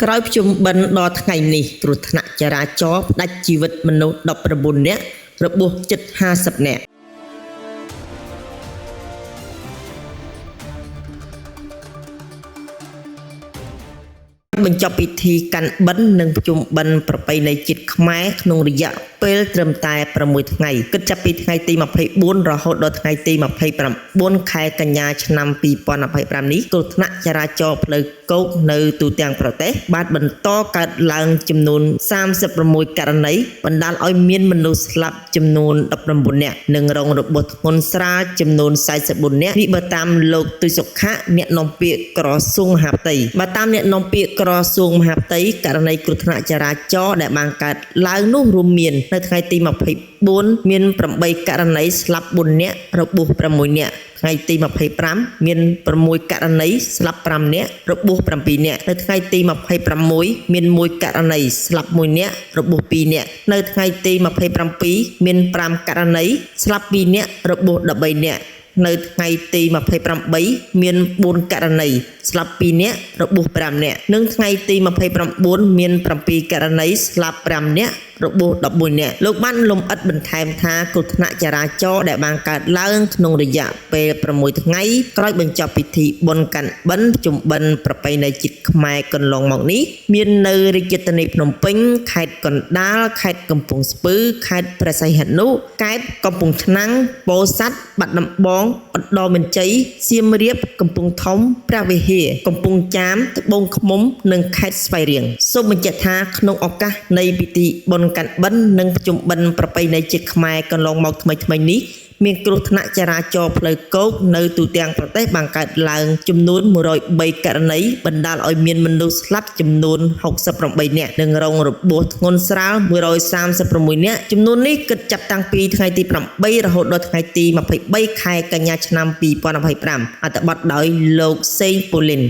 ក្រោយប្រជុំបិណ្ឌដល់ថ្ងៃនេះគ្រោះថ្នាក់ចរាចរណ៍ផ្ដាច់ជីវិតមនុស្ស19នាក់របួសជិត50នាក់បញ្ចប់ពិធីកាន់បិណ្ឌនិងប្រជុំបិណ្ឌប្រពៃណីជាតិខ្មែរក្នុងរយៈពេលត្រឹមតែ6ថ្ងៃគិតចាប់ពីថ្ងៃទី24រហូតដល់ថ្ងៃទី29ខែកញ្ញាឆ្នាំ2025នេះគ្រោះថ្នាក់ចរាចរណ៍ផ្លូវគោកនៅទូទាំងប្រទេសបានបន្តកើតឡើងចំនួន36ករណីបណ្ដាលឲ្យមានមនុស្សស្លាប់ចំនួន19នាក់និងរងរបួសធ្ងន់ស្រាលចំនួន44នាក់នេះបើតាមលោកទុយសុខៈអ្នកនាំពាក្យក្រសួងមហាផ្ទៃបើតាមអ្នកនាំពាក្យក្រសួងមហាផ្ទៃករណីគ្រោះថ្នាក់ចរាចរណ៍ដែលបានកើតឡើងនោះរួមមាននៅថ្ងៃទី24មាន8ករណីស្លាប់4នាក់របួស6នាក់ថ្ងៃទី25មាន6ករណីស្លាប់5នាក់របួស7នាក់នៅថ្ងៃទី26មាន1ករណីស្លាប់1នាក់របួស2នាក់នៅថ្ងៃទី27មាន5ករណីស្លាប់2នាក់របួស13នាក់នៅថ្ងៃទី28មាន4ករណីស្លាប់2នាក់របួស5នាក់និងថ្ងៃទី29មាន7ករណីស្លាប់5នាក់របួស11នាក់លោកបានលំអិតបន្ថែមថាគ្រោះថ្នាក់ចរាចរណ៍ដែលបានកើតឡើងក្នុងរយៈពេល6ថ្ងៃក្រោយបញ្ចប់ពិធីបុណ្យកាន់បិណ្ឌជុំបិណ្ឌប្រពៃណីជាតិខ្មែរកន្លងមកនេះមាននៅរាជធានីភ្នំពេញខេត្តកណ្ដាលខេត្តកំពង់ស្ពឺខេត្តព្រះសីហនុកែបកំពង់ឆ្នាំងពោធិ៍សាត់បាត់ដំបងឧត្តរមានជ័យសៀមរាបកំពង់ធំព្រះវិហារកំពង់ចាមត្បូងឃ្មុំនិងខេត្តស្វាយរៀងសូមបញ្ជាក់ថាក្នុងឱកាសនៃពិធីបុណ្យកាន់បិណ្ឌនិងប្រជុំបិណ្ឌប្រពៃណីជាតិខ្មែរកន្លងមកថ្មីៗនេះមានគ្រោះថ្នាក់ចរាចរណ៍ផ្លូវគោកនៅទូទាំងប្រទេសបានកើតឡើងចំនួន103ករណីបណ្ដាលឲ្យមានមនុស្សស្លាប់ចំនួន68នាក់និងរងរបួសធ្ងន់ស្រាល136នាក់ចំនួននេះគិតចាប់តាំងពីថ្ងៃទី8រហូតដល់ថ្ងៃទី23ខែកញ្ញាឆ្នាំ2025អត្ថបទដោយលោកសេងពូលីន